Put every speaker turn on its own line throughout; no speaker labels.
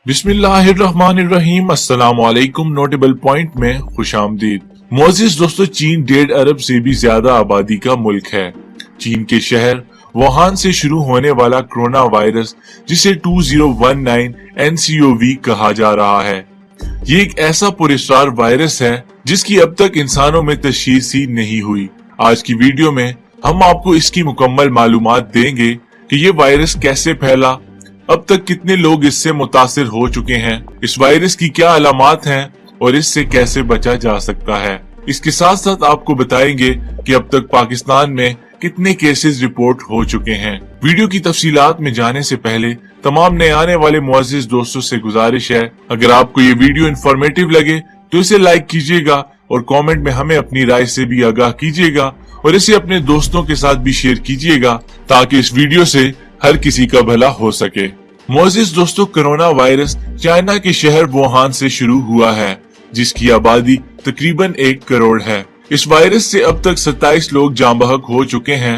बिस्मिल्लाहिर्रहमानिर्रहीम। अस्सलाम वालेकुम। नोटेबल पॉइंट में खुशामदीद। मोअज़्ज़िज़ दोस्तों, चीन 1.5 अरब से भी ज्यादा आबादी का मुल्क है। चीन के शहर वुहान से शुरू होने वाला कोरोना वायरस, जिसे 2019 NCOV कहा जा रहा है, ये एक ऐसा पुरस्कार वायरस है जिसकी अब तक इंसानों में तशख़ीस ही नहीं हुई। आज की वीडियो में हम आपको इसकी मुकम्मल मालूमात देंगे कि ये वायरस कैसे फैला, अब तक कितने लोग इससे मुतासिर हो चुके हैं, इस वायरस की क्या अलामात हैं और इससे कैसे बचा जा सकता है। इसके साथ साथ आपको बताएंगे कि अब तक पाकिस्तान में कितने केसेस रिपोर्ट हो चुके हैं। वीडियो की तफसीलात में जाने से पहले तमाम नए आने वाले मुअज़्ज़िज़ दोस्तों से गुजारिश है, अगर आपको ये वीडियो इंफॉर्मेटिव लगे तो इसे लाइक कीजिएगा और कमेंट में हमें अपनी राय से भी आगाह कीजिएगा और इसे अपने दोस्तों के साथ भी शेयर कीजिएगा ताकि इस वीडियो से हर किसी का भला हो सके। मुअज़्ज़िज़ दोस्तों, कोरोना वायरस चाइना के शहर वुहान से शुरू हुआ है, जिसकी आबादी तकरीबन 1 करोड़ है। इस वायरस से अब तक 27 लोग जाँ बहक हो चुके हैं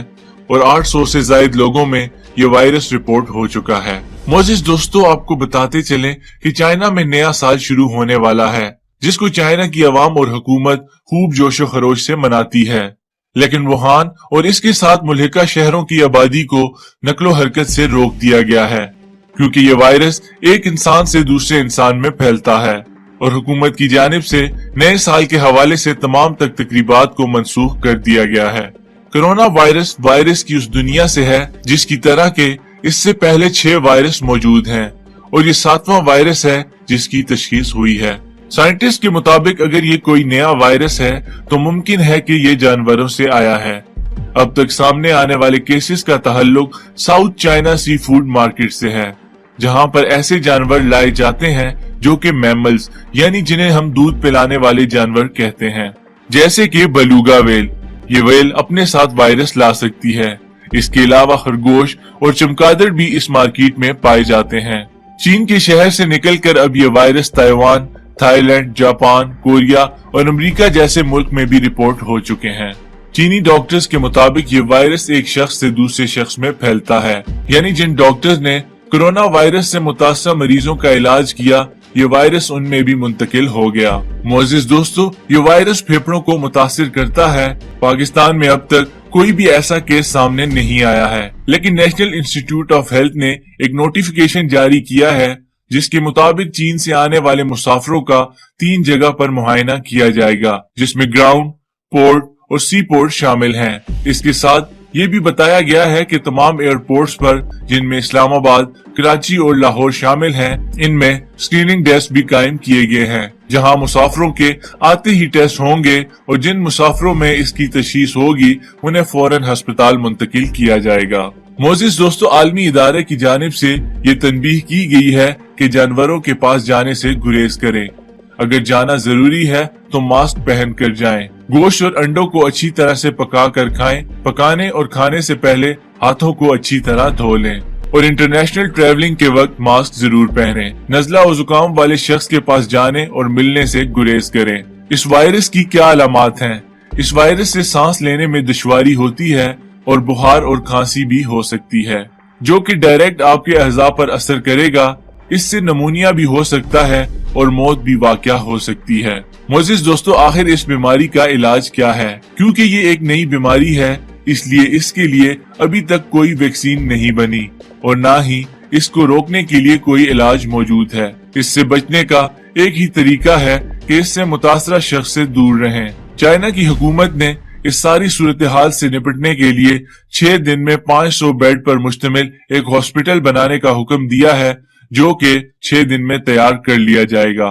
और 800 से ज्यादा लोगों में ये वायरस रिपोर्ट हो चुका है। मुअज़्ज़िज़ दोस्तों, आपको बताते चलें कि चाइना में नया साल शुरू होने वाला है, जिसको चाइना की आवाम और हुकूमत खूब जोशो खरोश से मनाती है। लेकिन वुहान और इसके साथ मुल्हिका शहरों की आबादी को नकलो हरकत से रोक दिया गया है, क्योंकि ये वायरस एक इंसान से दूसरे इंसान में फैलता है और हुकूमत की जानिब से नए साल के हवाले से तमाम तकरीबात को मनसूख कर दिया गया है। कोरोना वायरस की उस दुनिया से है जिसकी तरह के इससे पहले 6 वायरस मौजूद हैं और ये 7वां वायरस है जिसकी तशखीस हुई है। साइंटिस्ट के मुताबिक अगर ये कोई नया वायरस है तो मुमकिन है कि ये जानवरों से आया है। अब तक सामने आने वाले केसेस का ताल्लुक south China sea food market से है, जहां पर ऐसे जानवर लाए जाते हैं जो कि मैमल्स यानी जिन्हें हम दूध पिलाने वाले जानवर कहते हैं, जैसे कि बेलुगा वेल। ये वेल अपने साथ वायरस ला सकती है। इसके अलावा खरगोश और चमगादड़ भी इस मार्केट में पाए जाते हैं। चीन के शहर से निकलकर अब ये virus Taiwan, Thailand, Japan, Korea और अमेरिका जैसे मुल्क में भी रिपोर्ट हो चुके हैं। चीनी डॉक्टर्स के मुताबिक ये वायरस एक शख्स से दूसरे शख्स में फैलता है, यानी जिन डॉक्टर्स ने कोरोना वायरस से मुतासर मरीजों का इलाज किया, ये वायरस उनमें भी मुंतकिल हो गया। मुअज़्ज़िज़ दोस्तों, ये वायरस फेफड़ों को मुतासिर करता है। पाकिस्तान में अब तक कोई भी ऐसा केस सामने नहीं आया है, लेकिन नेशनल इंस्टीट्यूट ऑफ हेल्थ ने एक नोटिफिकेशन जारी किया है जिसके मुताबिक चीन से आने वाले मुसाफिरों का 3 जगह पर मुआयना किया जाएगा, जिसमें ग्राउंड, पोर्ट और सी पोर्ट शामिल हैं। इसके साथ ये भी बताया गया है कि तमाम एयरपोर्ट्स पर, जिनमें इस्लामाबाद, कराची और लाहौर शामिल हैं, इनमें स्क्रीनिंग डेस्क भी कायम किए गए हैं, जहां मुसाफिरों के आते ही टेस्ट होंगे और जिन मुसाफिरों में इसकी तशखीस होगी उन्हें फौरन अस्पताल मुंतकिल किया जाएगा। मुअज़्ज़िज़ दोस्तों, आलमी इदारे की जानिब से ये तनबीह की गई है कि जानवरों के पास जाने से गुरेज करें। अगर जाना जरूरी है तो मास्क पहन कर जाएं। गोश्त और अंडों को अच्छी तरह से पका कर खाएं। पकाने और खाने से पहले हाथों को अच्छी तरह धो लें और इंटरनेशनल ट्रैवलिंग के वक्त मास्क जरूर पहनें। नज़ला और जुकाम वाले शख्स के पास जाने और मिलने से गुरेज करें। इस वायरस की क्या अलामात हैं? इस वायरस से सांस लेने में दुश्वारी होती है और बुखार और खांसी भी हो सकती है, जो कि डायरेक्ट आपके अज़ा पर असर करेगा। इससे नमूनिया भी हो सकता है और मौत भी वाक़या हो सकती है। मुअज़्ज़िज़ दोस्तों, आखिर इस बीमारी का इलाज क्या है? क्योंकि ये एक नई बीमारी है, इसलिए इसके लिए अभी तक कोई वैक्सीन नहीं बनी और ना ही इसको रोकने के लिए कोई इलाज मौजूद है। इससे बचने का एक ही तरीका है कि इससे मुतासरा शख्स से दूर रहें। चाइना की हुकूमत ने इस सारी सूरत हाल से निपटने के लिए 6 दिन में 500 बेड पर मुश्तमिल एक हॉस्पिटल बनाने का हुक्म दिया है, जो कि 6 दिन में तैयार कर लिया जाएगा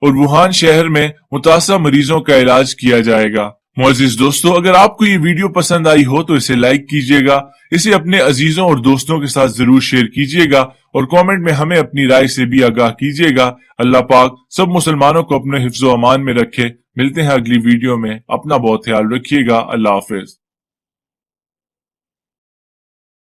और वुहान शहर में मुतासर मरीजों का इलाज किया जाएगा। मुअज़्ज़िज़ दोस्तों, अगर आपको ये वीडियो पसंद आई हो तो इसे लाइक कीजिएगा, इसे अपने अजीजों और दोस्तों के साथ जरूर शेयर कीजिएगा और कमेंट में हमें अपनी राय से भी आगाह कीजिएगा। अल्लाह पाक सब मुसलमानों को अपने हिफ्ज़ो अमान में रखे। मिलते हैं अगली वीडियो में। अपना बहुत ख्याल रखिएगा। अल्लाह हाफ़िज़।